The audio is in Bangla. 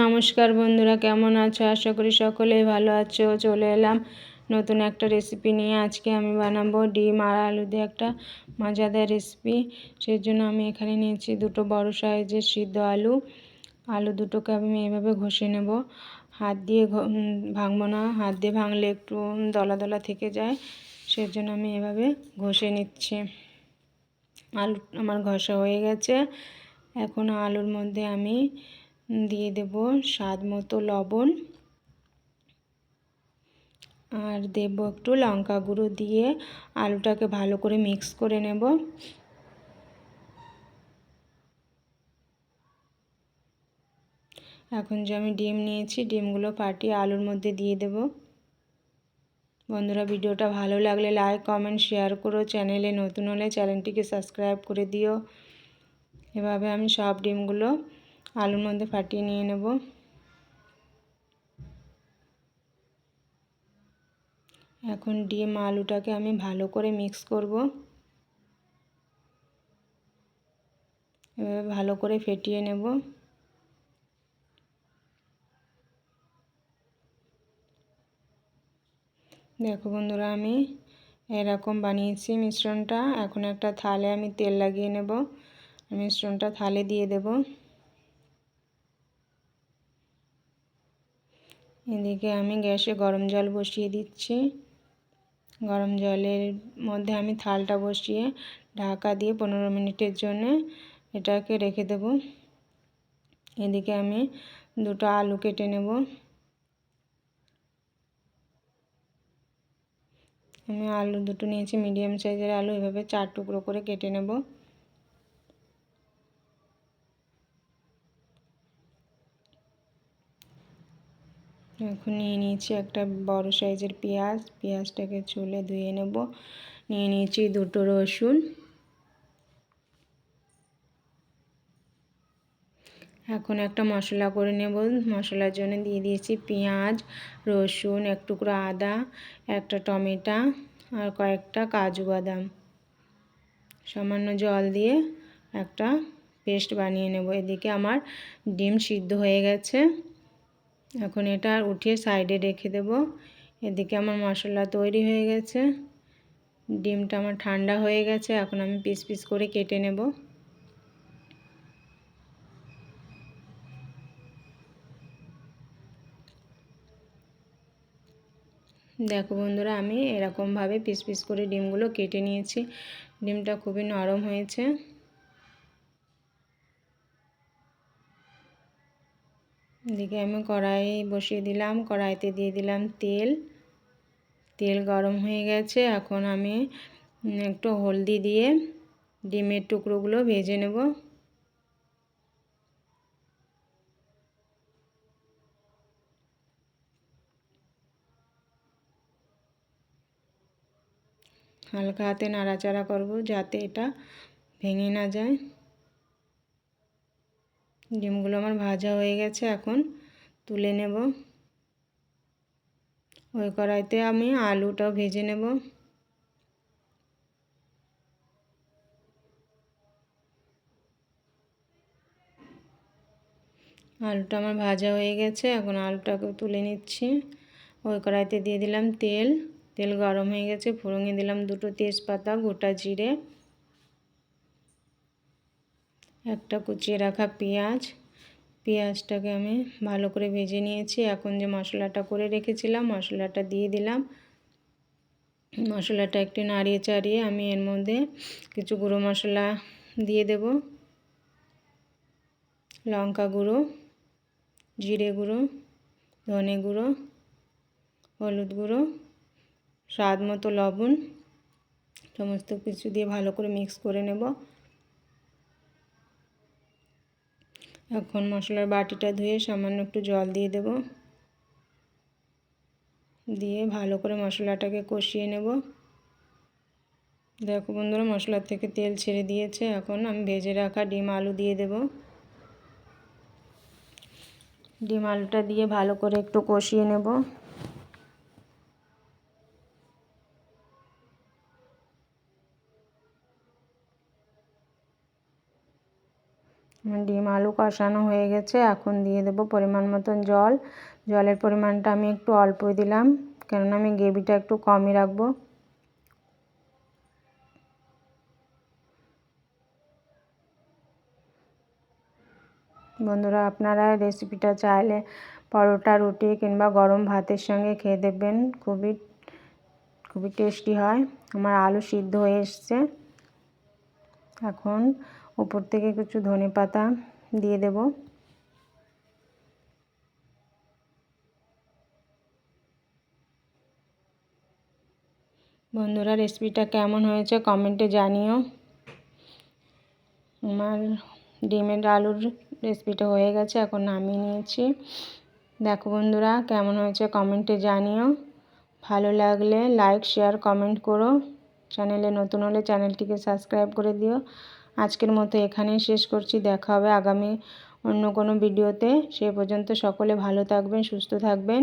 নমস্কার বন্ধুরা, কেমন আছো? আশা করি সকলেই ভালো আছো। চলে এলাম নতুন একটা রেসিপি নিয়ে। আজকে আমি বানাবো ডিম আর আলু দিয়ে একটা মজাদার রেসিপি। সেই জন্য আমি এখানে নিয়েছি দুটো বড় সাইজের সিদ্ধ আলু। আলু দুটোকে আমি এভাবে ঘষে নেব। হাত দিয়ে ভাঙবো না, হাত দিয়ে ভাঙলে একটু দলা দলা থেকে যায়, সেজন্য আমি এভাবে ঘষে নিচ্ছি। আলু আমার ঘষা হয়ে গেছে। এখন আলুর মধ্যে আমি দিয়ে দেব স্বাদ মতো লবণ আর দেব একটু লঙ্কা গুঁড়ো দিয়ে আলুটাকে ভালো করে মিক্স করে নেব। এখন যে আমি ডিম নিয়েছি, ডিমগুলো ফাটিয়ে আলুর মধ্যে দিয়ে দেব। বন্ধুরা, ভিডিওটা ভালো লাগলে লাইক কমেন্ট শেয়ার করো। চ্যানেলে নতুন হলে চ্যানেলটিকে সাবস্ক্রাইব করে দিও। এভাবে আমি সব ডিমগুলো আলুর মধ্যে ফাটিয়ে নিয়ে নেব। এখন ডিম আলুটাকে আমি ভালো করে মিক্স করব। এভাবে ভালো করে ফেটিয়ে নেব। দেখো বন্ধুরা, আমি এরকম বানিয়েছি মিশ্রণটা। এখন একটা থালে আমি তেল লাগিয়ে নেব। মিশ্রণটা থালে দিয়ে দেব। এদিকে আমি গ্যাসে গরম জল বসিয়ে দিচ্ছি। গরম জলের মধ্যে আমি থালটা বসিয়ে ঢাকা দিয়ে 15 মিনিটের জন্য এটাকে রেখে দেব। এদিকে আমি দুটো আলু কেটে নেব। আমি আলু দুটো নিয়েছি, মিডিয়াম সাইজের আলু। এভাবে 4 টুকরো করে কেটে নেব। এখন নিয়ে নিয়েছি একটা বড় সাইজের পেঁয়াজ। পেঁয়াজটাকে ছুলে ধুয়ে নেব। নিয়ে নিয়েছি দুটো রসুন। এখন একটা মশলা করে নেব। মশলার জন্য দিয়ে দিয়েছি পেঁয়াজ, রসুন, এক টুকরো আদা, একটা টমেটো আর কয়েকটা কাজু বাদাম। সামান্য জল দিয়ে একটা পেস্ট বানিয়ে নেব। এদিকে আমার ডিম সিদ্ধ হয়ে গেছে। এখন এটা উঠিয়ে সাইডে রেখে দেব। এদিকে আমার মশলা তৈরি হয়ে গেছে। ডিমটা আমার ঠান্ডা হয়ে গেছে। এখন আমি পিস পিস করে কেটে নেব। দেখো বন্ধুরা, আমি এরকমভাবে পিস পিস করে ডিমগুলো কেটে নিয়েছি। ডিমটা খুবই নরম হয়েছে। এদিকে আমি কড়াই বসিয়ে দিলাম। কড়াইতে দিয়ে দিলাম তেল। তেল গরম হয়ে গেছে। এখন আমি একটু হলদি দিয়ে ডিমের টুকরোগুলো ভেজে নেব। হালকা হাতে নাড়াচাড়া করব যাতে এটা ভেঙে না যায়। ডিমগুলো আমার ভাজা হয়ে গেছে। এখন তুলে নেব। ওই কড়াইতে আমি আলুটাও ভেজে নেব। আলুটা আমার ভাজা হয়ে গেছে। এখন আলুটাকে তুলে নিচ্ছি। ওই কড়াইতে দিয়ে দিলাম তেল। তেল গরম হয়ে গেছে। ফোড়নে দিলাম দুটো তেজপাতা, গোটা জিরে, একটা কুচিয়ে রাখা পেঁয়াজ। পেঁয়াজটাকে আমি ভালো করে ভেজে নিয়েছি। এখন যে মশলাটা করে রেখেছিলাম, মশলাটা দিয়ে দিলাম। মশলাটা একটু নাড়িয়ে চাড়িয়ে আমি এর মধ্যে কিছু গুঁড়ো মশলা দিয়ে দেব। লঙ্কা গুঁড়ো, জিরে গুঁড়ো, ধনে গুঁড়ো, হলুদ গুঁড়ো, স্বাদ মতো লবণ, সমস্ত কিছু দিয়ে ভালো করে মিক্স করে নেব। এখন মশলার বাটিটা ধুয়ে সামান্য একটু জল দিয়ে দেব। দিয়ে ভালো করে মশলাটাকে কষিয়ে নেব। দেখো বন্ধুরা, মশলার থেকে তেল ছেড়ে দিয়েছে। এখন আমি ভেজে রাখা ডিম আলু দিয়ে দেব। ডিম আলুটা দিয়ে ভালো করে একটু কষিয়ে নেব। ডিম আলু কষানো হয়ে গেছে। এখন দিয়ে দেব পরিমাণ মতন জল। জলের পরিমাণটা আমি একটু অল্পই দিলাম, কেননা আমি গ্রেভিটা একটু কমই রাখবো। বন্ধুরা, আপনারা রেসিপিটা চাইলে পরোটা, রুটি কিংবা গরম ভাতের সঙ্গে খেয়ে দেখবেন, খুবই টেস্টি হয়। আমার আলু সিদ্ধ হয়ে এসছে। এখন উপর থেকে কিছু ধনেপাতা দিয়ে দেব। বন্ধুরা, রেসিপিটা কেমন হয়েছে কমেন্টে জানিও। আমার ডিমের আলুর রেসিপিটা হয়ে গেছে, এখন নামিয়ে নিয়েছি। দেখো বন্ধুরা, কেমন হয়েছে কমেন্টে জানিও। ভালো লাগলে লাইক, শেয়ার, কমেন্ট করো। চ্যানেলে নতুন হলে চ্যানেলটিকে সাবস্ক্রাইব করে দিও। আজকের মতো এখানেই শেষ করছি। দেখা হবে আগামী অন্য কোনো ভিডিওতে। সে পর্যন্ত সকলে ভালো থাকবেন, সুস্থ থাকবেন।